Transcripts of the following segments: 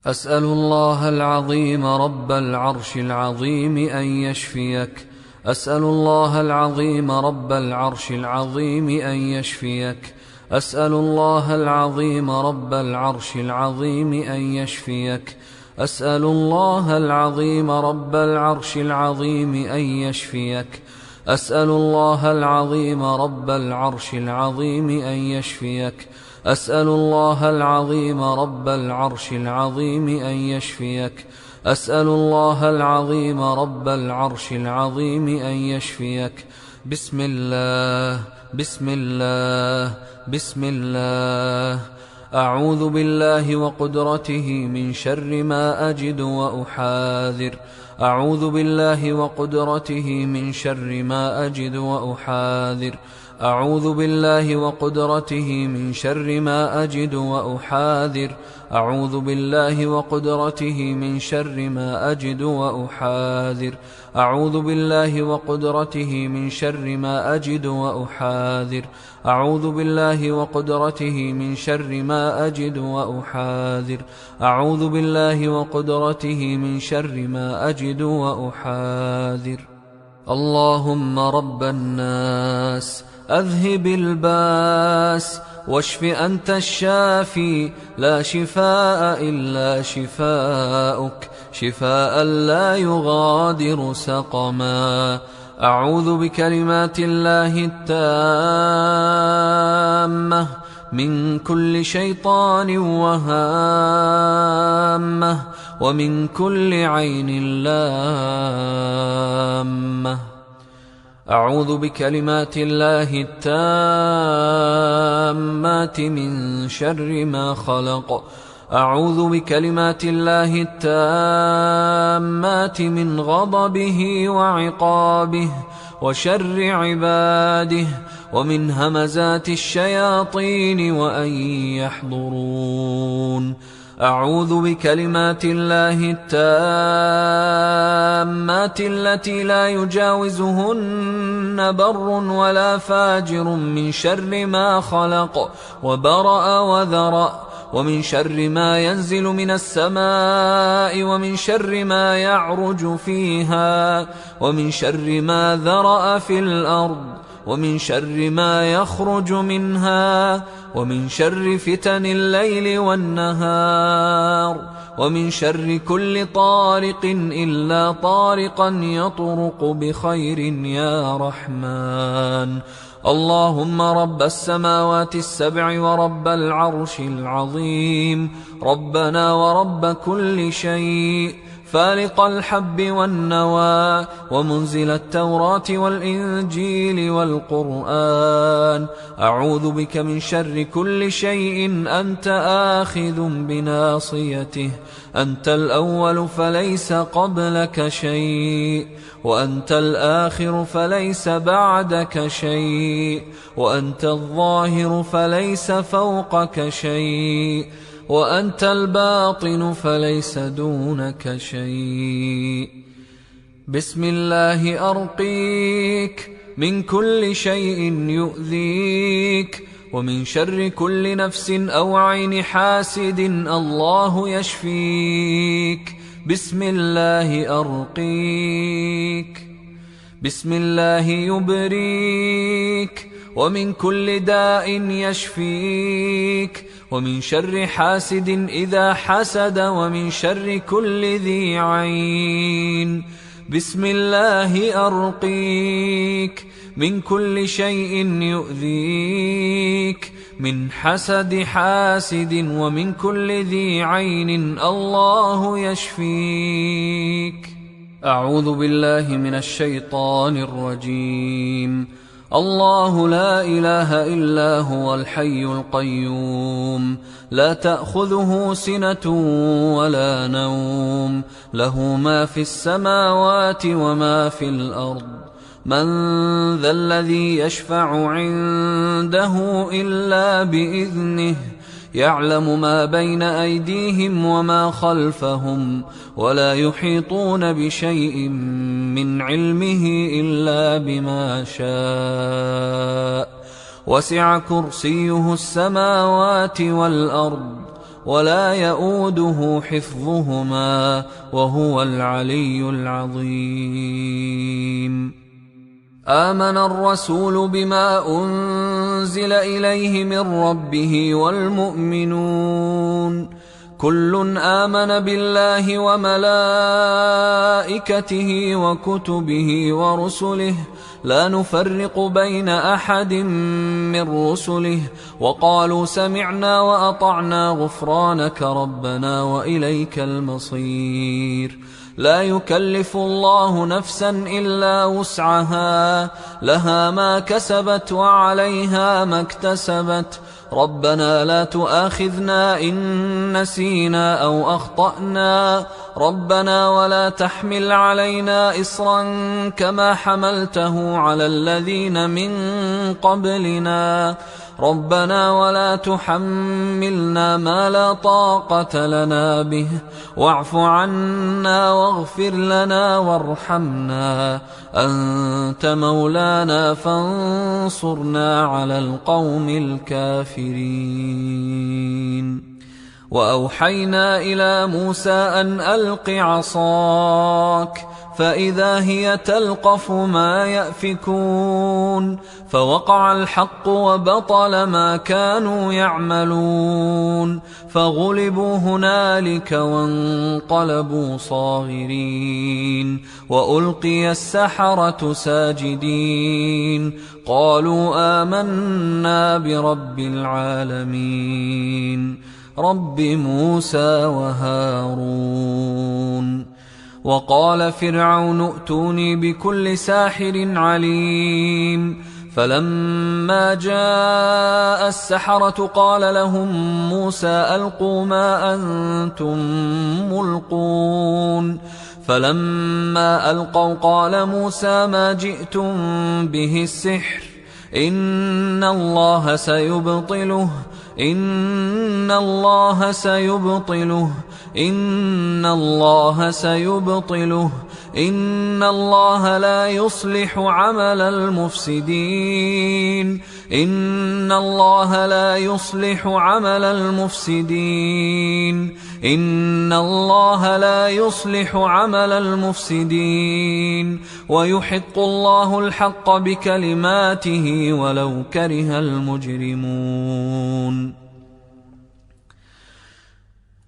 أسأل الله العظيم رب العرش العظيم أن يشفيك. أسأل الله العظيم رب العرش العظيم أن يشفيك. أسأل الله العظيم رب العرش العظيم أن يشفيك. أسأل الله العظيم رب العرش العظيم أن يشفيك. أسأل الله العظيم رب العرش العظيم أن يشفيك. أسأل الله العظيم رب العرش العظيم أن يشفيك. أسأل الله العظيم رب العرش العظيم أن يشفيك. بسم الله بسم الله بسم الله. أعوذ بالله وقدرته من شر ما أجد وأحاذر. أعوذ بالله وقدرته من شر ما أجد وأحاذر. أعوذ بالله وقدرته من شر ما أجد وأحاذر. أعوذ بالله وقدرته من شر ما أجد وأحاذر. أعوذ بالله وقدرته من شر ما أجد وأحاذر. أعوذ بالله وقدرته من شر ما أجد وأحاذر. أعوذ بالله وقدرته من شر ما أجد وأحاذر. اللهم رب الناس أذهب الباس واشف أنت الشافي، لا شفاء إلا شفاؤك، شفاء لا يغادر سقما. أعوذ بكلمات الله التامة من كل شيطان وهامة ومن كل عين لامة. أعوذ بكلمات الله التامات من شر ما خلق. أعوذ بكلمات الله التامات من غضبه وعقابه وشر عباده ومن همزات الشياطين وأن يحضرون. أعوذ بكلمات الله التامات التي لا يجاوزهن بر ولا فاجر من شر ما خلق وبرأ وذرأ، ومن شر ما ينزل من السماء ومن شر ما يعرج فيها ومن شر ما ذرأ في الأرض ومن شر ما يخرج منها ومن شر فتن الليل والنهار ومن شر كل طارق إلا طارقا يطرق بخير يا رحمن. اللهم رب السماوات السبع ورب العرش العظيم، ربنا ورب كل شيء، فالق الحب والنوى ومنزل التوراة والإنجيل والقرآن، أعوذ بك من شر كل شيء أنت آخذ بناصيته. أنت الأول فليس قبلك شيء، وأنت الآخر فليس بعدك شيء، وأنت الظاهر فليس فوقك شيء، وأنت الباطن فليس دونك شيء. بسم الله أرقيك من كل شيء يؤذيك، ومن شر كل نفس أو عين حاسد الله يشفيك. بسم الله أرقيك. بسم الله يبريك، ومن كل داء يشفيك، ومن شر حاسد إذا حسد، ومن شر كل ذي عين. بسم الله أرقيك من كل شيء يؤذيك، من حسد حاسد ومن كل ذي عين الله يشفيك. أعوذ بالله من الشيطان الرجيم. الله لا إله إلا هو الحي القيوم، لا تأخذه سنة ولا نوم، له ما في السماوات وما في الأرض. من ذا الذي يشفع عنده إلا بإذنه، يعلم ما بين أيديهم وما خلفهم، ولا يحيطون بشيء من علمه إلا بما شاء. وسع كرسيه السماوات والأرض، ولا يؤوده حفظهما وهو العلي العظيم. آمن الرسول بما أنزل إليه من ربه والمؤمنون كل آمن بالله وملائكته وكتبه ورسله لا نفرق بين أحد من رسله وقالوا سمعنا وأطعنا غفرانك ربنا وإليك المصير. لا يكلف الله نفسا إلا وسعها لها ما كسبت وعليها ما اكتسبت ربنا لا تؤاخذنا إن نسينا أو أخطأنا ربنا ولا تحمل علينا إصرا كما حملته على الذين من قبلنا ربنا ولا تحملنا ما لا طاقة لنا به واعف عنا واغفر لنا وارحمنا أنت مولانا فانصرنا على القوم الكافرين. وأوحينا إلى موسى أن ألق عصاك فإذا هي تلقف ما يأفكون فوقع الحق وبطل ما كانوا يعملون فغلبوا هنالك وانقلبوا صاغرين وألقي السحرة ساجدين قالوا آمنا برب العالمين رب موسى وهارون. وقال فرعون ائتوني بكل ساحر عليم فلما جاء السحرة قال لهم موسى ألقوا ما أنتم ملقون فلما ألقوا قال موسى ما جئتم به السحر إن الله سيبطله إن الله سيبطله إن الله سيبطله إن الله لا يصلح عمل المفسدين إن الله لا يصلح عمل المفسدين إن الله لا يصلح عمل المفسدين ويحق الله الحق بكلماته ولو كره المجرمون.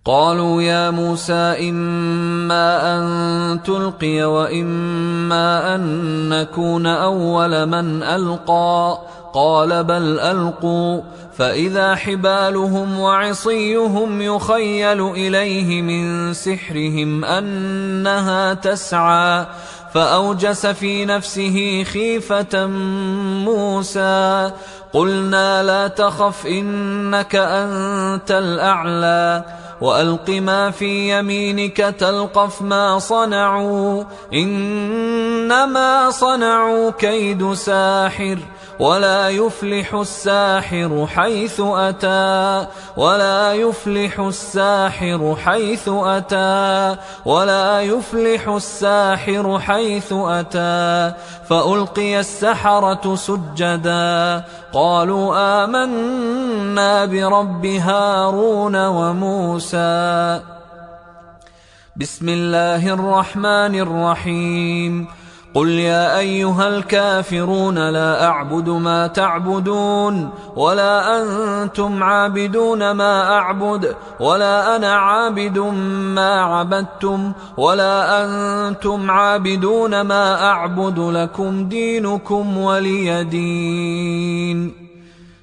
قالوا يا موسى إما أن تلقي وإما أن نكون أول من ألقى قال بل ألقوا فإذا حبالهم وعصيهم يخيل إليه من سحرهم أنها تسعى فأوجس في نفسه خيفة موسى قلنا لا تخف إنك أنت الأعلى وألق ما في يمينك تلقف ما صنعوا إنما صنعوا كيد ساحر ولا يفلح الساحر حيث أتى ولا يفلح الساحر حيث أتى ولا يفلح الساحر حيث أتى فألقي السحرة سجدا قالوا آمنا برب هارون وموسى. بسم الله الرحمن الرحيم قل يا أيها الكافرون لا أعبد ما تعبدون ولا أنتم عابدون ما أعبد ولا أنا عابد ما عبدتم ولا أنتم عابدون ما أعبد لكم دينكم ولي دين.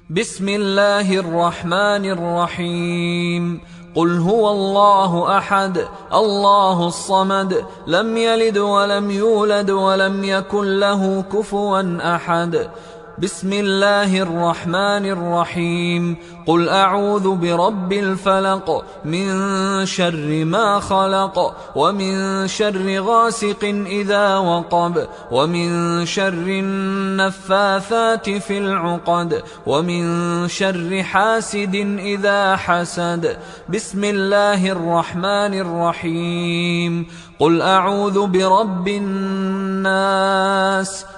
بسم الله الرحمن الرحيم قل هو الله أحد الله الصمد لم يلد ولم يولد ولم يكن له كفوا أحد. بسم الله الرحمن الرحيم قل أعوذ برب الفلق من شر ما خلق ومن شر غاسق إذا وقب ومن شر النفاثات في العقد ومن شر حاسد إذا حسد. بسم الله الرحمن الرحيم قل أعوذ برب الناس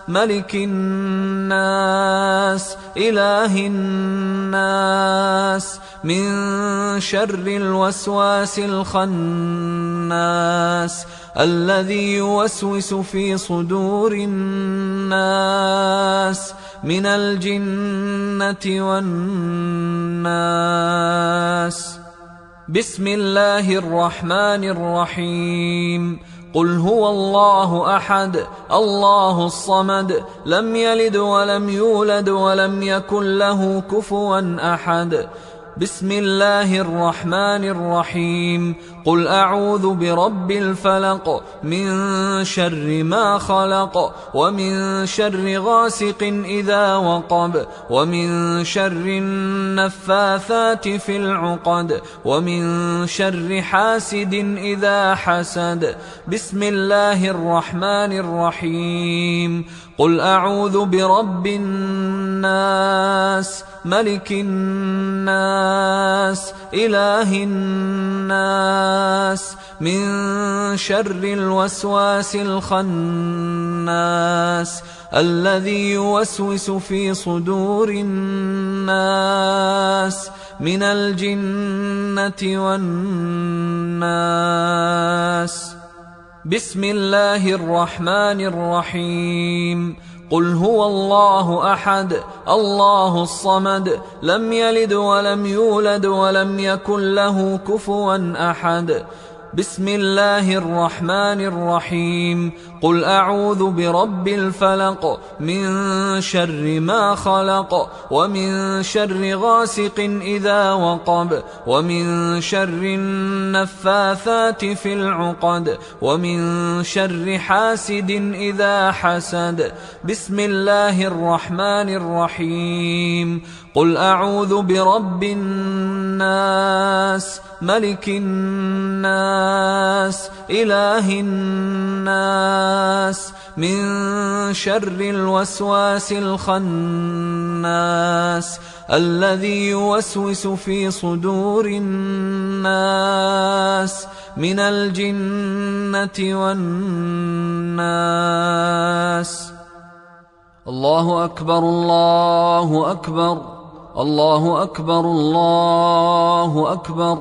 ملك الناس إله الناس من شر الوسواس الخناس الذي يوسوس في صدور الناس من الجنة والناس. بسم الله الرحمن الرحيم. قل هو الله أحد الله الصمد لم يلد ولم يولد ولم يكن له كفوا أحد. بسم الله الرحمن الرحيم. قل أعوذ برب الفلق من شر ما خلق ومن شر غاسق إذا وقب ومن شر النفاثات في العقد ومن شر حاسد إذا حسد. بسم الله الرحمن الرحيم. قل أعوذ برب الناس ملك الناس إله الناس من شر الوسواس الخناس الذي يوسوس في صدور الناس من الجنة والناس. بسم الله الرحمن الرحيم. قل هو الله أحد الله الصمد لم يلد ولم يولد ولم يكن له كفوا أحد. بسم الله الرحمن الرحيم. قل أعوذ برب الفلق من شر ما خلق ومن شر غاسق إذا وقب ومن شر النفاثات في العقد ومن شر حاسد إذا حسد. بسم الله الرحمن الرحيم. قل أعوذ برب الناس ملك الناس إله الناس من شر الوسواس الخناس الذي يوسوس في صدور الناس من الجنة والناس. الله أكبر الله أكبر الله أكبر الله أكبر.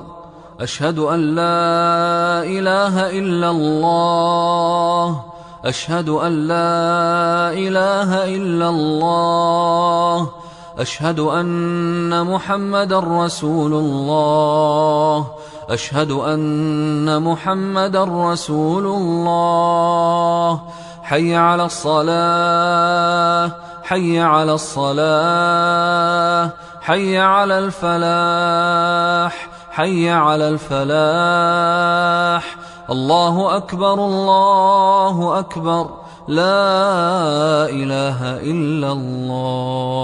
أشهد أن لا إله إلا الله أشهد أن لا إله إلا الله أشهد أن محمدا رسول الله أشهد أن محمدا رسول الله. حي على الصلاة حي على الصلاة حي على الفلاح حي على الفلاح. الله أكبر الله أكبر لا إله إلا الله.